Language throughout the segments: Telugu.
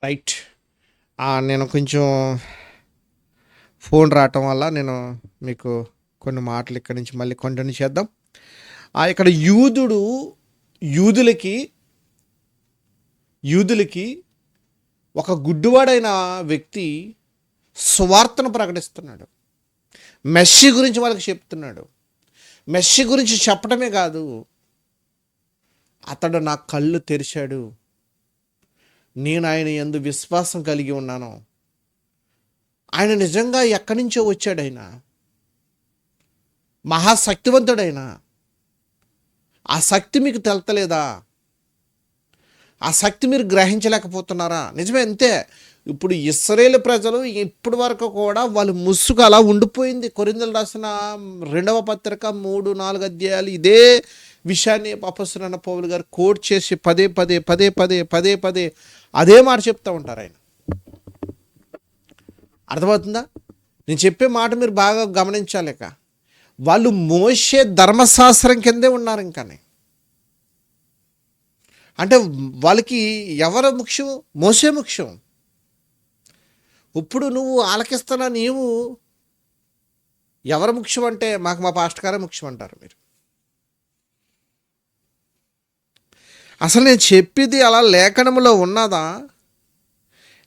రైట్. నేను కొంచెం ఫోన్ రావటం వల్ల నేను మీకు కొన్ని మాటలు ఇక్కడి నుంచి మళ్ళీ కంటిన్యూ చేద్దాం. ఇక్కడ యూదులకి యూదులకి ఒక గుడ్డివాడైన వ్యక్తి సువార్తను ప్రకటిస్తున్నాడు. మెస్సీ గురించి వాళ్ళకి చెప్తున్నాడు. మెస్సీ గురించి చెప్పడమే కాదు, అతడు నా కళ్ళు తెరిచాడు, నేను ఆయన యందు విశ్వాసం కలిగి ఉన్నాను, ఆయన నిజంగా ఎక్కడి నుంచో వచ్చాడు, ఆయన మహాశక్తివంతుడైన. ఆ శక్తి మీకు తెలతలేదా? ఆ శక్తి మీరు గ్రహించలేకపోతున్నారా? నిజమే, అంతే. ఇప్పుడు ఇశ్రాయేలు ప్రజలు ఇప్పటి వరకు కూడా వాళ్ళు ముసుగు అలా ఉండిపోయింది. కొరింథీయులకు రాసిన 2వ పత్రిక 3-4 అధ్యాయాలు ఇదే విషయాన్ని అపొస్తలుడైన పౌలు గారు కోట్ చేసి పదే పదే అదే మాట చెప్తూ ఉంటారు ఆయన. అర్థమవుతుందా? నేను చెప్పే మాట మీరు బాగా గమనించాలి. వాళ్ళు మోషే ధర్మశాస్త్రం కిందే ఉన్నారు. ఇంకానే అంటే వాళ్ళకి ఎవరు ముఖ్యం? మోసే ముఖ్యం. ఇప్పుడు నువ్వు ఆలకిస్తున్నా, నీవు ఎవరు ముఖ్యం అంటే మాకు మా పాస్టర్ గారే ముఖ్యం అంటారు మీరు. అసలు నేను చెప్పేది అలా లేఖనంలో ఉన్నదా,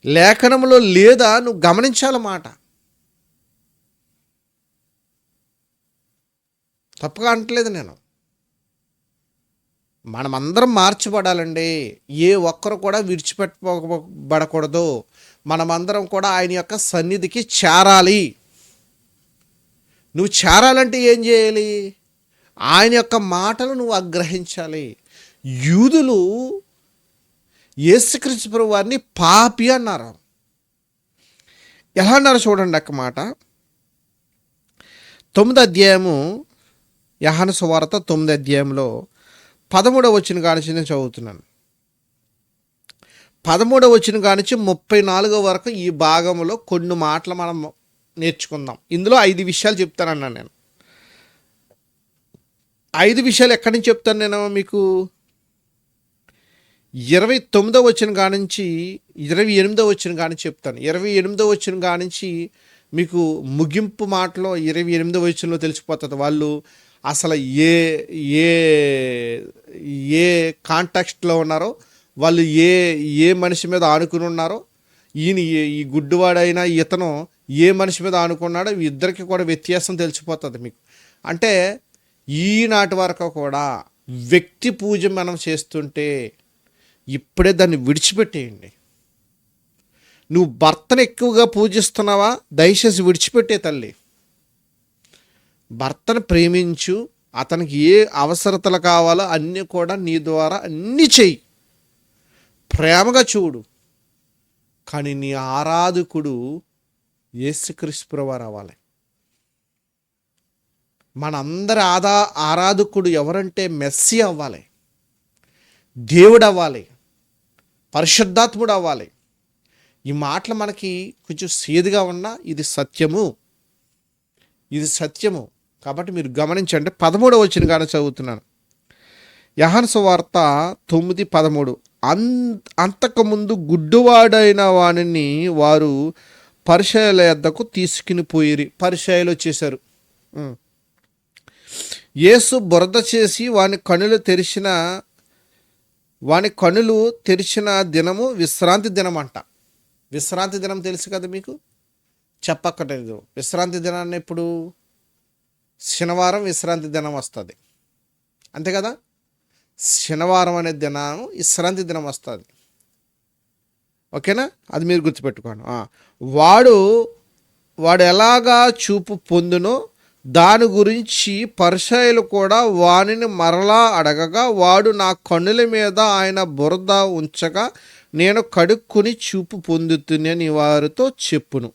లేఖనంలో లేదా? నువ్వు గమనించాలన్నమాట. తప్పుగా అంటలేదు నేను. మనమందరం మార్చబడాలండి. ఏ ఒక్కరు కూడా విడిచిపెట్టబడకూడదు. మనమందరం కూడా ఆయన యొక్క సన్నిధికి చేరాలి. నువ్వు చేరాలంటే ఏం చేయాలి? ఆయన యొక్క మాటలు నువ్వు ఆగ్రహించాలి. యూదులు యేసుక్రీస్తు ప్రభువు వారిని పాపి అన్నారు. ఎలా అన్నారు చూడండి అక్క మాట. 9వ అధ్యాయము, యోహాను సువార్త 9వ అధ్యాయంలో 13వ వచనం కానించి నేను చదువుతున్నాను. 13వ వచనం కానించి 34 వరకు ఈ భాగంలో కొన్ని మాటలు మనం నేర్చుకుందాం. ఇందులో 5 విషయాలు చెప్తానన్నా నేను. 5 విషయాలు ఎక్కడి నుంచి చెప్తాను నేను మీకు? 29వ వచనం కానించి 28వ వచనం కానించి చెప్తాను. 28వ వచనం కానించి మీకు ముగింపు మాటలో 28వ వచనంలో తెలిసిపోతుంది వాళ్ళు అసలు ఏ ఏ ఏ కాంటాక్స్ట్లో ఉన్నారో, వాళ్ళు ఏ మనిషి మీద ఆనుకుని ఉన్నారో, ఈ గుడ్డివాడైనా ఇతను ఏ మనిషి మీద ఆనుకున్నాడో ఇద్దరికి కూడా వ్యత్యాసం తెలిసిపోతుంది మీకు. అంటే ఈనాటి వరకు కూడా వ్యక్తి పూజ మనం చేస్తుంటే ఇప్పుడే దాన్ని విడిచిపెట్టేయండి. నువ్వు భర్తను ఎక్కువగా పూజిస్తున్నావా? దయచేసి విడిచిపెట్టే తల్లి. భర్తను ప్రేమించు. అతనికి ఏ అవసరతలు కావాలో అన్నీ కూడా నీ ద్వారా అన్నీ చెయ్యి. ప్రేమగా చూడు. కానీ నీ ఆరాధకుడు యేసుక్రీస్తు ప్రభువు అవ్వాలి. మనందరి ఆరాధకుడు ఎవరంటే మెస్సీ అవ్వాలి, దేవుడు అవ్వాలి, పరిశుద్ధాత్ముడు అవ్వాలి. ఈ మాటలు మనకి కొంచెం సేదుగా ఉన్నా ఇది సత్యము, ఇది సత్యము. కాబట్టి మీరు గమనించండి. 13వ వచనం కానీ చదువుతున్నాను. యోహాను సువార్త 9:13. అంతకుముందు గుడ్డివాడైన వానిని వారు పరిసయ్యుల యొద్దకు తీసుకుని పోయిరి. పరిసయ్యులు వచ్చేశారు. యేసు బురద చేసి వాని కనులు తెరిచిన దినము విశ్రాంతి దినం అంట. విశ్రాంతి దినం తెలుసు కదా మీకు, చెప్పక్కర్లేదు. విశ్రాంతి దినాన్ని ఇప్పుడు శనివారం విశ్రాంతి దినం వస్తుంది, అంతే కదా. శనివారం అనే దినం విశ్రాంతి దినం వస్తుంది. ఓకేనా? అది మీరు గుర్తుపెట్టుకోండి. వాడు ఎలాగా చూపు పొందునో దాని గురించి పరిసయ్యులు కూడా వానిని మరలా అడగగా, వాడు నా కన్నుల మీద ఆయన బురద ఉంచగా నేను కడుక్కుని చూపు పొందుతున్నని వారితో చెప్పును.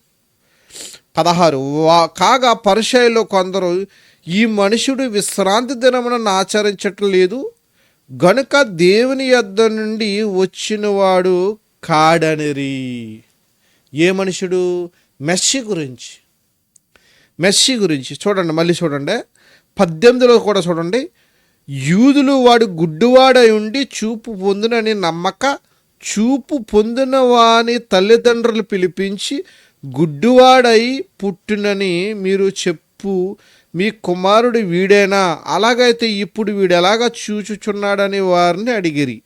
16. కాగా పరిసయ్యులు కొందరు, ఈ మనుషుడు విశ్రాంతి దినమున ఆచరించట్లేదు గనుక దేవుని యొద్ద నుండి వచ్చినవాడు కాడనిరి. ఏ మనుషుడు? మెస్సీ గురించి చూడండి. మళ్ళీ చూడండి 18లో కూడా చూడండి. యూదులు వాడు గుడ్డివాడై ఉండి చూపు పొందునని నమ్మక చూపు పొందిన వాని తల్లిదండ్రులు పిలిపించి, గుడ్డివాడై పుట్టునని మీరు చెప్పు మీ కుమారుడు వీడేనా? అలాగైతే ఇప్పుడు వీడెలాగా చూచుచున్నాడని వారిని అడిగిరి.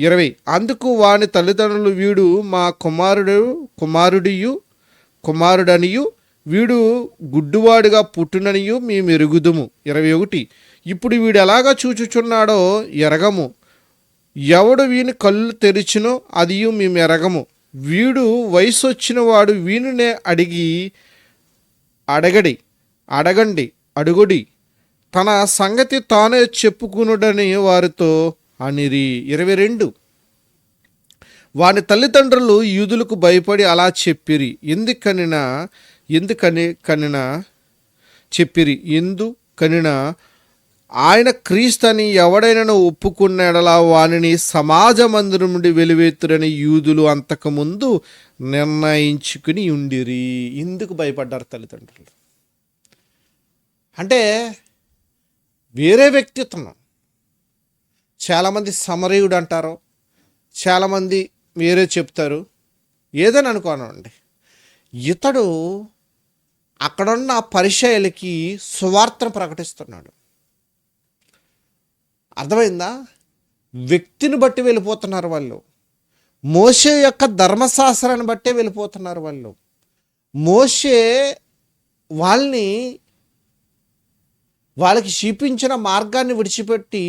20. అందుకు వాని తల్లిదండ్రులు, వీడు మా కుమారుడనియు వీడు గుడ్డివాడుగా పుట్టుననియు మేము ఎరుగుదుము. 21. ఇప్పుడు వీడు ఎలాగా చూచుచున్నాడో ఎరగము. ఎవడు వీని కళ్ళు తెరిచినో అది మేము ఎరగము. వీడు వయసు వచ్చిన వాడు వీనినే అడగండి తన సంగతి తానే చెప్పుకునుడని వారితో అనిరి. 22. వాని తల్లిదండ్రులు యూదులకు భయపడి అలా చెప్పిరి. ఎందుకనినా ఆయన క్రీస్తని ఎవడైనా ఒప్పుకున్నాడలా వానిని సమాజ మందిరం నుండి వెలివేతురని యూదులు అంతకుముందు నిర్ణయించుకుని ఉండిరి. ఎందుకు భయపడ్డారు తల్లిదండ్రులు అంటే వేరే వ్యక్తిత్వం. చాలామంది సమరయుడు అంటారు, చాలామంది వేరే చెప్తారు, ఏదని అనుకోనండి. ఇతడు అక్కడున్న పరిచయులకి సువార్తను ప్రకటిస్తున్నాడు. అర్థమైందా? వ్యక్తిని బట్టి వెళ్ళిపోతున్నారు వాళ్ళు. మోషే యొక్క ధర్మశాస్త్రాన్ని బట్టే వెళ్ళిపోతున్నారు వాళ్ళు. మోషే వాళ్ళకి చూపించిన మార్గాన్ని విడిచిపెట్టి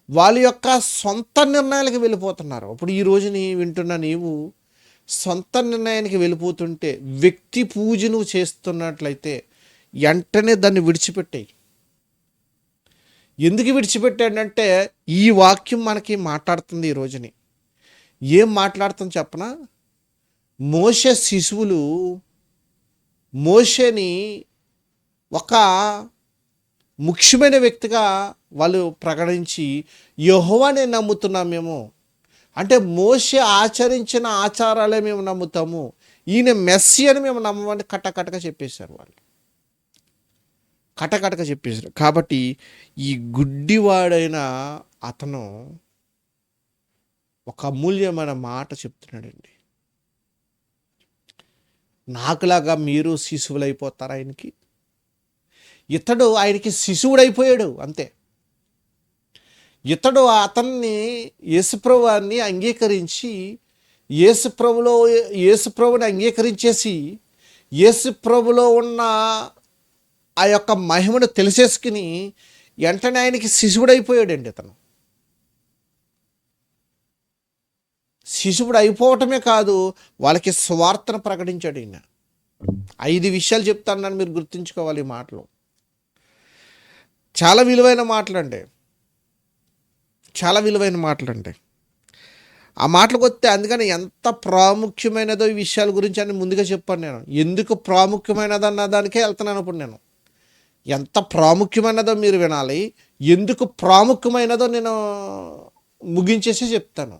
వాళ్ళ యొక్క సొంత నిర్ణయాలకు వెళ్ళిపోతున్నారు. అప్పుడు ఈ రోజుని వింటున్న నీవు సొంత నిర్ణయానికి వెళ్ళిపోతుంటే, వ్యక్తి పూజ నువ్వు చేస్తున్నట్లయితే వెంటనే దాన్ని విడిచిపెట్టాయి. ఎందుకు విడిచిపెట్టాడంటే ఈ వాక్యం మనకి మాట్లాడుతుంది. ఈ రోజుని ఏం మాట్లాడుతుంది చెప్పనా? మోషే శిశువులు మోషేని ఒక ముఖ్యమైన వ్యక్తిగా వాళ్ళు ప్రకటించి, యెహోవానే నమ్ముతున్నాం మేము, అంటే మోషే ఆచరించిన ఆచారాలే మేము నమ్ముతాము, ఈయన మెస్సీ అని మేము నమ్మమని కట్టకట్టగా చెప్పేశారు వాళ్ళు. కాబట్టి ఈ గుడ్డివాడైన అతను ఒక అమూల్యమైన మాట చెప్తున్నాడండి. నాకులాగా మీరు శిశువులైపోతారు ఆయనకి. ఇతడు ఆయనకి శిశువుడైపోయాడు అంతే. ఇతడు అతన్ని యేసుప్రభుని అంగీకరించి యేసుప్రభుని అంగీకరించేసి యేసుప్రభులో ఉన్న ఆ యొక్క మహిమను తెలిసేసుకుని వెంటనే ఆయనకి శిశువుడైపోయాడండి. ఇతను శిశువుడు అయిపోవటమే కాదు, వాళ్ళకి స్వార్థను ప్రకటించాడు. ఈయన 5 విషయాలు చెప్తాను, మీరు గుర్తుంచుకోవాలి. ఈ మాటలు చాలా విలువైన మాటలండి. ఆ మాటలకు వస్తే అందుకని ఎంత ప్రాముఖ్యమైనదో ఈ విషయాల గురించి అని ముందుగా చెప్పాను నేను. ఎందుకు ప్రాముఖ్యమైనదన్న దానికే వెళ్తున్నాను ఇప్పుడు నేను. ఎంత ప్రాముఖ్యమైనదో మీరు వినాలి, ఎందుకు ప్రాముఖ్యమైనదో నేను ముగించేసి చెప్తాను.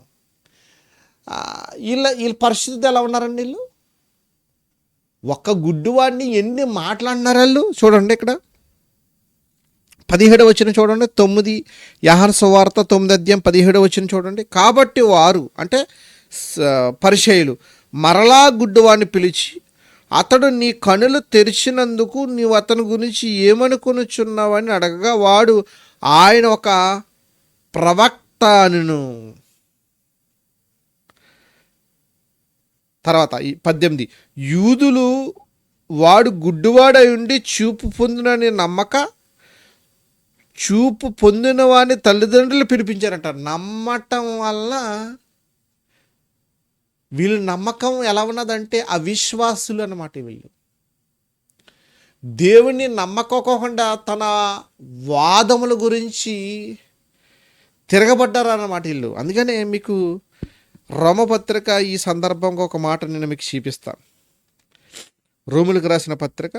వీళ్ళ పరిస్థితి ఎలా ఉన్నారండి? వీళ్ళు ఒక్క గుడ్డివాడిని ఎన్ని మాట్లాడినారు వాళ్ళు చూడండి. ఇక్కడ 17వ వచనం చూడండి. 9 యోహాను సువార్త 9:17 వచనం చూడండి. కాబట్టి వారు అంటే పరిచయులు మరలా గుడ్డివాడిని పిలిచి, అతడు నీ కనులు తెరిచినందుకు నీవు అతని గురించి ఏమనుకొనుచున్నావని అడగగా, వాడు ఆయన ఒక ప్రవక్త అనెను. తర్వాత 18 యూదులు వాడు గుడ్డివాడై ఉండి చూపు పొందిన వాని తల్లిదండ్రులు పిలిపించారట. నమ్మటం వల్ల వీళ్ళ నమ్మకం ఎలా ఉన్నదంటే అవిశ్వాసులు అన్నమాట. వీళ్ళు దేవుణ్ణి నమ్మకోకుండా తన వాదముల గురించి తిరగబడ్డారు అన్నమాట వీళ్ళు. అందుకనే మీకు రోమపత్రిక ఈ సందర్భంగా ఒక మాట నేను మీకు చూపిస్తాను. రోములకు రాసిన పత్రిక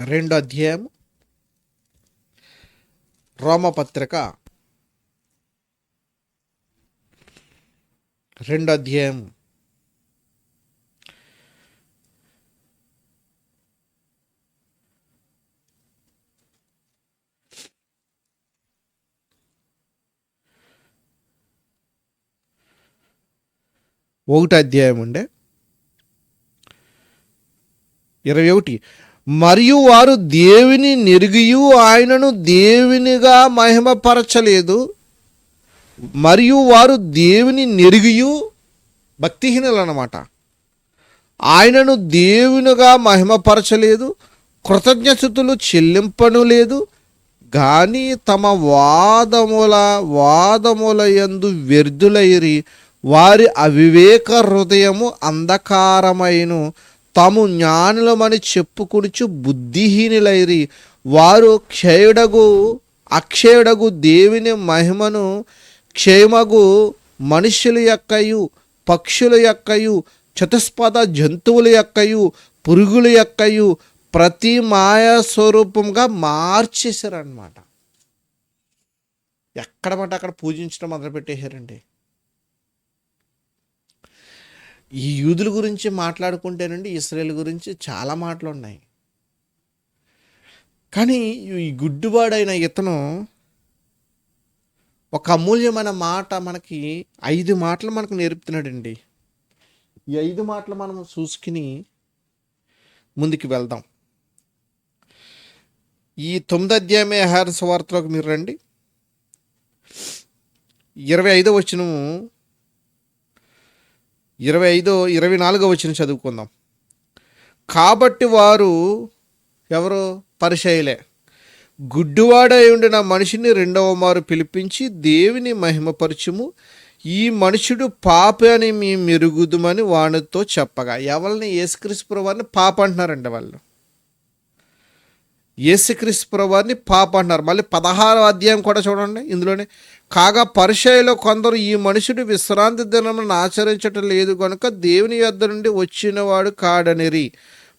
2వ అధ్యాయం, రోమపత్రిక 2వ అధ్యాయం ఒకటో అధ్యాయం ఉండే 21. మరియు వారు దేవుని నెరిగియు ఆయనను దేవునిగా మహిమపరచలేదు. మరియు వారు దేవుని నెరిగియు, భక్తిహీనులు అన్నమాట, ఆయనను దేవునిగా మహిమపరచలేదు, కృతజ్ఞతలు చెల్లింపను లేదు, కానీ తమ వాదముల యందు వ్యర్థులైరి, వారి అవివేక హృదయము అంధకారమైను, తాము జ్ఞానులమని చెప్పుకొనుచు బుద్ధిహీనులైరి, వారు అక్షయుడగు దేవుని మహిమను క్షయమగు మనుష్యుల యొక్కయు పక్షుల యొక్కయు చతుష్పద జంతువుల యొక్కయు పురుగుల యొక్కయు ప్రతి మాయా స్వరూపంగా మార్చేశారనమాట. ఎక్కడ పట్ట అక్కడ పూజించడం మొదలుపెట్టేశారండి. ఈ యూదుల గురించి మాట్లాడుకుంటేనండి ఇశ్రాయేల్ గురించి చాలా మాటలు ఉన్నాయి. కానీ ఈ గుడ్డివాడైన ఇతను ఒక అమూల్యమైన మాట, మనకి 5 మాటలు మనకు నేర్పుతున్నాడండి. ఈ 5 మాటలు మనం చూసుకుని ముందుకు వెళ్దాం. ఈ 9వ అధ్యాయమే యోహాను సువార్తలోకి మీరు రండి. 25వ వచనము 24వ వచనం చదువుకుందాం. కాబట్టి వారు ఎవరు? పరిసయ్యులే. గుడ్డివాడై ఉండిన మనిషిని రెండవ మారు పిలిపించి దేవుని మహిమపరచుము, ఈ మనుషుడు పాపి అని మేము మెరుగుదుమని వానితో చెప్పగా. ఎవరిని? యేసుక్రీస్తు ప్రభువారిని పాప అంటున్నారండి వాళ్ళు. యేసుక్రీస్తు ప్రభువారిని పాప అంటున్నారు. మళ్ళీ 16వ అధ్యాయం కూడా చూడండి, ఇందులోనే. కాగా పరిసయ్యులో కొందరు ఈ మనుషుడు విశ్రాంతి దినమును ఆచరించటం లేదు కనుక దేవుని యొద్ద నుండి వచ్చినవాడు కాడనిరి.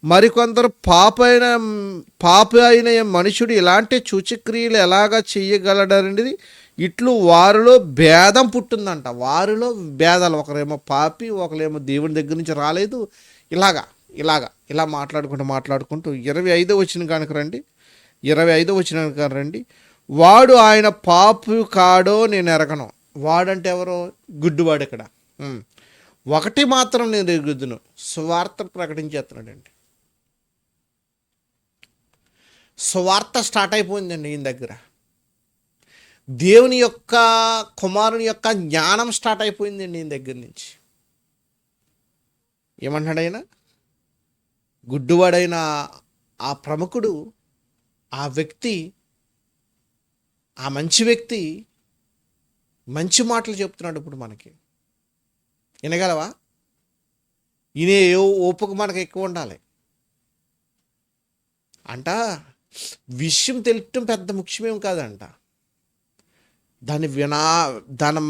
మరికొందరు పాపి అయిన మనుషుడు ఇలాంటి సూచక్రియలు ఎలాగా చేయగలడనేది ఇట్లు వారిలో భేదం పుట్టిందంట. వారిలో భేదాలు, ఒకరేమో పాపి, ఒకరేమో దేవుని దగ్గర నుంచి రాలేదు. ఇలా మాట్లాడుకుంటూ 25వ వచనం కనుక రండి. 25వ వచనం కనుక రండి. వాడు ఆయన పాపి కాడో నేను ఎరగను. వాడంటే ఎవరో? గుడ్డివాడు. ఇక్కడ ఒకటి మాత్రం నేను ఎరుగుదును, సువార్త ప్రకటించేస్తున్నాడండి. సువార్త స్టార్ట్ అయిపోయిందండి ఈయన దగ్గర. దేవుని యొక్క కుమారుని యొక్క జ్ఞానం స్టార్ట్ అయిపోయిందండి ఈయన దగ్గర నుంచి. ఏమంటాడు ఆయన? గుడ్డివాడైన ఆ ప్రముఖుడు, ఆ వ్యక్తి, ఆ మంచి వ్యక్తి మంచి మాటలు చెప్తున్నాడు. ఇప్పుడు మనకి వినగలవా? ఈయన ఓపిక మనకు ఎక్కువ ఉండాలి అంట. విషయం తెలియటం పెద్ద ముఖ్యమేం కాదంట. దాన్ని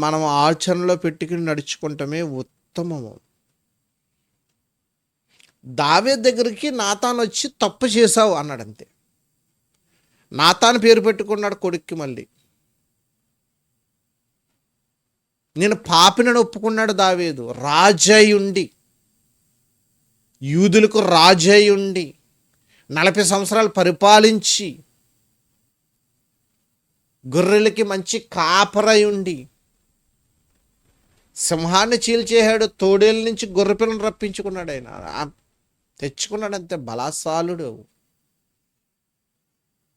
మనం ఆచరణలో పెట్టుకుని నడుచుకుంటమే ఉత్తమము. దావీదు దగ్గరికి నాతాను వచ్చి తప్పు చేశావు అన్నాడు, అంతే. నాతాను పేరు పెట్టుకున్నాడు కొడుక్కి. మళ్ళీ నేను పాపినని ఒప్పుకున్నాడు దావీదు. రాజయ్యుండి, యూదులకు రాజయ్యుండి 40 సంవత్సరాలు పరిపాలించి, గొర్రెలకి మంచి కాపరై ఉండి, సింహాన్ని చీల్చేశాడు. తోడేళ్ళ నుంచి గొర్రె పిల్లను రప్పించుకున్నాడు. ఆయన తెచ్చుకున్నాడు, అంతే. బలాసాలుడు.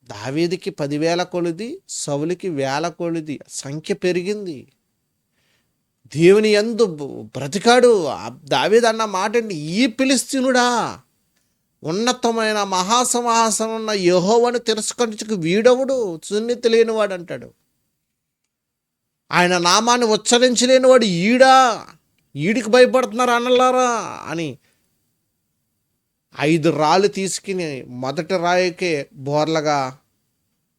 దావీదుకి 10,000 కొలుది, సౌలుకి 1,000 కొలుది. సంఖ్య పెరిగింది. దేవుని యందు బ్రతికాడు. దావీదు అన్న మాట అండి, ఈ ఫిలిష్తీయుడా ఉన్నతమైన మహాసింహాసనం ఉన్న యెహోవాను తిరస్కరించుకు వీడవుడు, సున్నితి లేనివాడు అంటాడు. ఆయన నామాన్ని ఉచ్చరించలేనివాడు ఈడికి భయపడుతున్నారు అన్నలారా అని 5 రాళ్ళు తీసుకుని మొదటి రాయికే బోర్లగా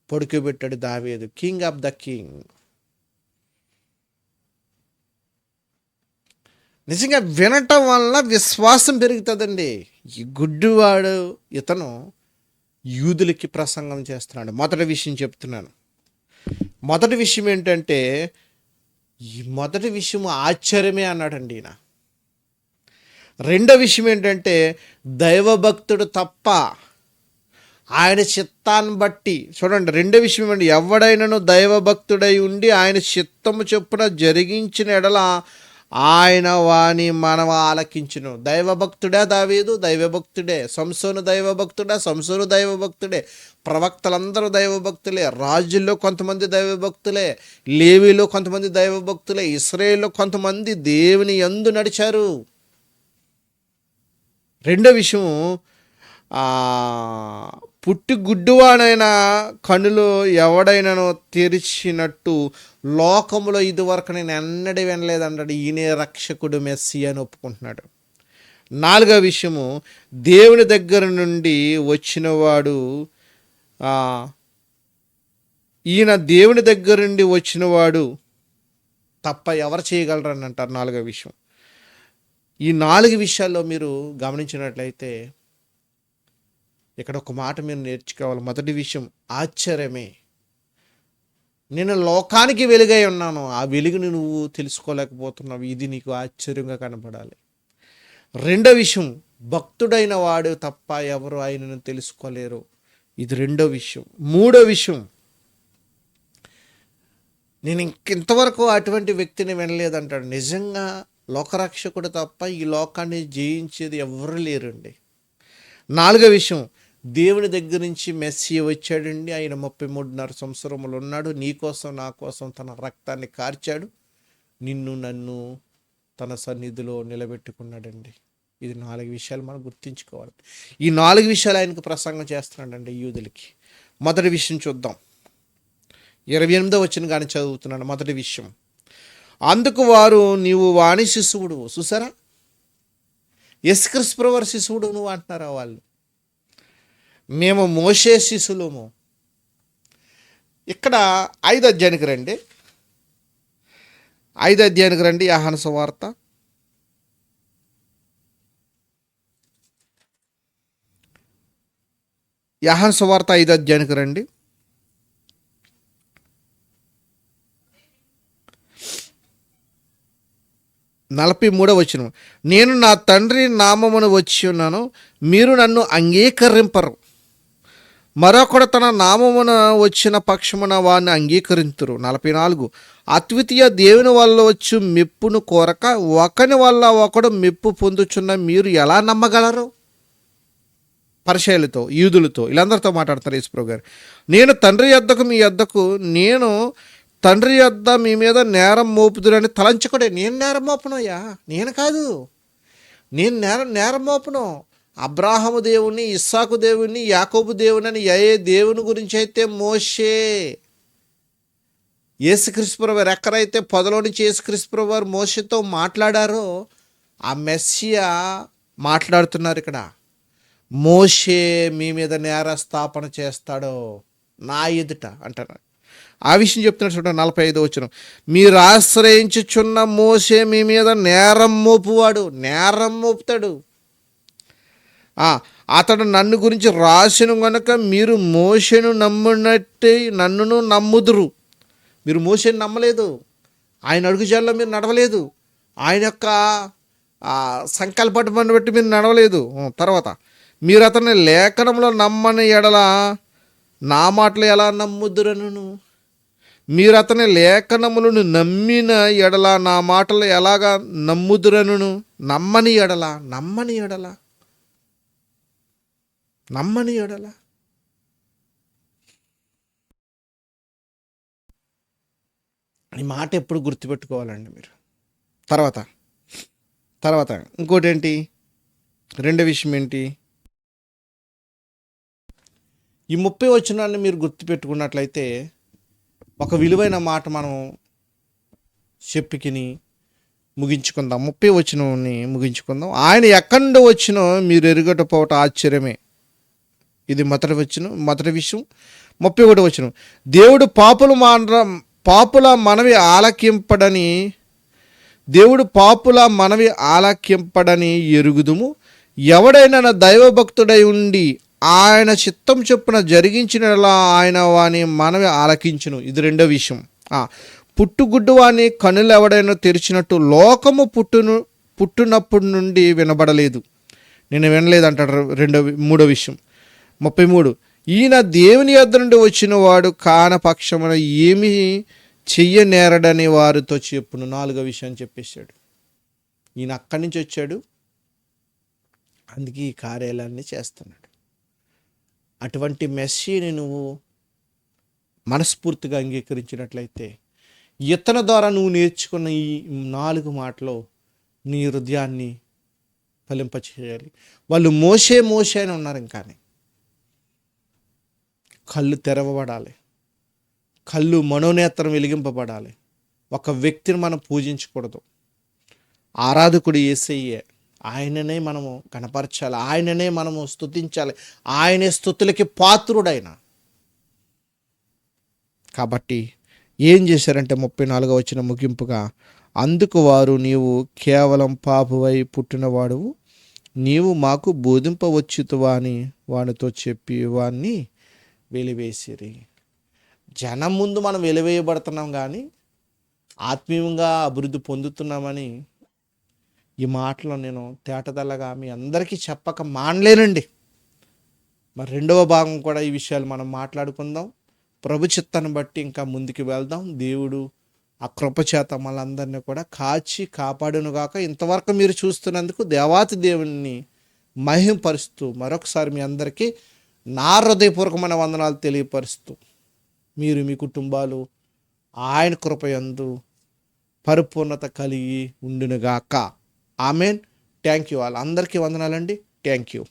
పడుకోబెట్టాడు దావీదు. King of the king. నిజంగా వినటం వల్ల విశ్వాసం పెరుగుతుందండి. ఈ గుడ్డివాడు ఇతను యూదులకి ప్రసంగం చేస్తున్నాడు. మొదటి విషయం చెప్తున్నాను. మొదటి విషయం ఏంటంటే, ఈ మొదటి విషయం ఆశ్చర్యమే అన్నాడండి ఈయన. రెండో విషయం ఏంటంటే, దైవభక్తుడు తప్ప ఆయన చిత్తాన్ని బట్టి, చూడండి, రెండో విషయం ఏంటంటే, ఎవడైనను దైవభక్తుడై ఉండి ఆయన చిత్తము చొప్పున జరిగించిన ఎడల ఆయన వాని మనవ ఆలకించును. దైవభక్తుడే దావీదు, దైవభక్తుడే. సంసోను దైవభక్తుడా, సంసోను దైవభక్తుడే. ప్రవక్తలందరూ దైవభక్తులే. రాజుల్లో కొంతమంది దైవభక్తులే, లేవీలో కొంతమంది దైవభక్తులే, ఇశ్రాయేల్లో కొంతమంది దేవుని యందు నడిచారు. రెండో విషయం, పుట్టి గుడ్డివాడైన కన్నులు ఎవడైనానో తెరిచినట్టు లోకములో ఇదివరకు నేను ఎన్నడూ వినలేదన్నాడు. ఈయనే రక్షకుడు, మెస్సీ అని ఒప్పుకుంటున్నాడు. నాలుగో విషయము, దేవుని దగ్గర నుండి వచ్చినవాడు, ఈయన దేవుని దగ్గర నుండి వచ్చినవాడు తప్ప ఎవరు చేయగలరని అంటారు. నాలుగో విషయం. ఈ 4 విషయాల్లో మీరు గమనించినట్లయితే ఇక్కడ ఒక మాట మీరు నేర్చుకోవాలి. మొదటి విషయం, ఆశ్చర్యమే. నేను లోకానికి వెలుగై ఉన్నాను, ఆ వెలుగుని నువ్వు తెలుసుకోలేకపోతున్నావు, ఇది నీకు ఆశ్చర్యంగా కనపడాలి. రెండో విషయం, భక్తుడైన వాడు తప్ప ఎవరు ఆయనను తెలుసుకోలేరు, ఇది రెండో విషయం. మూడో విషయం, నేను ఇంతవరకు అటువంటి వ్యక్తిని వినలేదంటాడు. నిజంగా లోకరక్షకుడు తప్ప ఈ లోకాన్ని జయించేది ఎవరు లేరండి. నాలుగో విషయం, దేవుని దగ్గర నుంచి మెస్సీ వచ్చాడండి. ఆయన 33.5 సంవత్సరములు ఉన్నాడు. నీకోసం నా కోసం తన రక్తాన్ని కార్చాడు, నిన్ను నన్ను తన సన్నిధిలో నిలబెట్టుకున్నాడండి. ఇది 4 విషయాలు మనం గుర్తుంచుకోవాలి. ఈ 4 విషయాలు ఆయనకు ప్రసంగం చేస్తున్నాడండి యూదులకి. మొదటి విషయం చూద్దాం. 28వ వచనం కానీ చదువుతున్నాను. మొదటి విషయం, అందుకు వారు, నీవు వాణి శిశువుడు. చూసారా, యేసుక్రీస్తు ప్రభువు శిశువుడు నువ్వు అంటున్నారా వాళ్ళు. మేము మోషే శిశువులము. ఇక్కడ 5వ అధ్యాయానికి రండి. 5వ అధ్యాయానికి రండి. యోహాను సువార్త 5వ అధ్యాయానికి రండి. 43వ వచనం, నేను నా తండ్రి నామమును వచ్చి ఉన్నాను, మీరు నన్ను అంగీకరింపరు. మరొకడు తన నామమున వచ్చిన పక్షమున వారిని అంగీకరింతురు. 44, అద్వితీయ దేవుని వల్ల వచ్చు మెప్పును కోరక ఒకని వల్ల ఒకడు మెప్పు పొందుచున్న మీరు ఎలా నమ్మగలరు? పరిచయులతో, యూదులతో, వీళ్ళందరితో మాట్లాడతారు యేసుప్రభు గారు. నేను తండ్రి యొద్దకు మీ యొద్దకు, నేను తండ్రి యొద్ద మీ మీద నేరం మోపుదురని తలంచకుడే. నేను నేరం మోపనయ్యా, నేను కాదు, నేను నేరం మోపను. అబ్రాహాము దేవుని, ఇస్సాకు దేవుని, యాకోబు దేవుని అని ఏ దేవుని గురించి అయితే మోషే యేసుక్రీస్తు ప్రభువు ఎక్కడైతే పొదలో నుంచి యేసుక్రీస్తు ప్రభువు వారు మోషేతో మాట్లాడారో ఆ మెస్సియా మాట్లాడుతున్నారు ఇక్కడ. మోషే మీ మీద నేరస్థాపన చేస్తాడో నా ఎదుట అంటారు. ఆ విషయం చెప్తున్నాడు చూడండి. 45వ వచనం, మీరు ఆశ్రయించుచున్న మోషే మీ మీద నేరం మోపువాడు. నేరం మోపుతాడు. అతడు నన్ను గురించి రాసిన కనుక మీరు మోషేను నమ్మునట్టే నన్నును నమ్ముదురు. మీరు మోషేను నమ్మలేదు, ఆయన అడుగుజాల్లో మీరు నడవలేదు, ఆయన యొక్క సంకల్పాన్ని బట్టి మీరు నడవలేదు. తర్వాత, మీరు అతన్ని లేఖనంలో నమ్మని ఎడల నా మాటలు ఎలా నమ్ముదురను? మీరు అతని లేఖనములను నమ్మిన ఎడల నా మాటలు ఎలాగా నమ్ముదురను? నమ్మని ఎడల ఈ మాట ఎప్పుడు గుర్తుపెట్టుకోవాలండి మీరు. తర్వాత ఇంకోటి ఏంటి, రెండో విషయం ఏంటి, ఈ 30 వచనాన్ని మీరు గుర్తుపెట్టుకున్నట్లయితే ఒక విలువైన మాట మనం చెప్పుకిని ముగించుకుందాం. 30 వచనాన్ని ముగించుకుందాం. ఆయన ఎక్కడి నుండి వచ్చినో మీరు ఎరుగకపోవటం ఆశ్చర్యమే. ఇది మొదటి విషయం. 31 వచనం, దేవుడు పాపుల మనవి ఆలకింపడని ఎరుగుదుము. ఎవడైనా దైవభక్తుడై ఉండి ఆయన చిత్తం చొప్పున జరిగించినలా ఆయన వాని మనవి ఆలకించును. ఇది రెండో విషయం. పుట్టుగుడ్డు వాని కనులు ఎవడైనా తెరిచినట్టు లోకము పుట్టినప్పటి నుండి వినబడలేదు, నేను వినలేదు అంటాడు. మూడో విషయం 33, ఈయన దేవుని యొద్ద నుండి వచ్చిన వాడు కాన పక్షమున ఏమి చెయ్యనేరడని వారితో చెప్పును. 4వ విషయం చెప్పేశాడు. ఈయన అక్కడి నుంచి వచ్చాడు, అందుకే ఈ కార్యాలయాన్ని చేస్తున్నాడు. అటువంటి మెస్సీని నువ్వు మనస్ఫూర్తిగా అంగీకరించినట్లయితే ఇతని ద్వారా నువ్వు నేర్చుకున్న ఈ 4 మాటలు నీ హృదయాన్ని ఫలింపచేయాలి. వాళ్ళు మోసే అని ఉన్నారు. ఇంకానే కళ్ళు తెరవబడాలి, కళ్ళు మనోనేత్రం వెలిగింపబడాలి. ఒక వ్యక్తిని మనం పూజించకూడదు. ఆరాధకుడు యేసయ్యే, ఆయననే మనము కనపరచాలి, ఆయననే మనము స్తుతించాలి, ఆయనే స్తుతులకి పాత్రుడైన. కాబట్టి ఏం చేశారంటే 34వ వచనం ముగింపుగా, అందుకు వారు, నీవు కేవలం పాపువై పుట్టినవాడువు, నీవు మాకు బోధింపవచ్చుతువా అని వానితో చెప్పి వాన్ని వెలివేసిరి. జనం ముందు మనం వెలివేయబడుతున్నాం, కానీ ఆత్మీయంగా అభివృద్ధి పొందుతున్నామని ఈ మాటలో నేను తేటతెల్లగా మీ అందరికీ చెప్పక మానలేనండి. మరి 2వ భాగం కూడా ఈ విషయాలు మనం మాట్లాడుకుందాం. ప్రభు చిత్తాన్ని బట్టి ఇంకా ముందుకు వెళ్దాం. దేవుడు ఆ కృపచేత మనందరినీ కూడా కాచి కాపాడునుగాక. ఇంతవరకు మీరు చూస్తున్నందుకు దేవాతి దేవుని మహింపరుస్తూ మరొకసారి మీ అందరికీ నా హృదయపూర్వకమైన వందనాలు తెలియపరుస్తూ, మీరు మీ కుటుంబాలు ఆయన కృపయందు పరిపూర్ణత కలిగి ఉండునుగాక. ఆమెన్. Thank you. అందరికీ వందనాలండి. Thank you.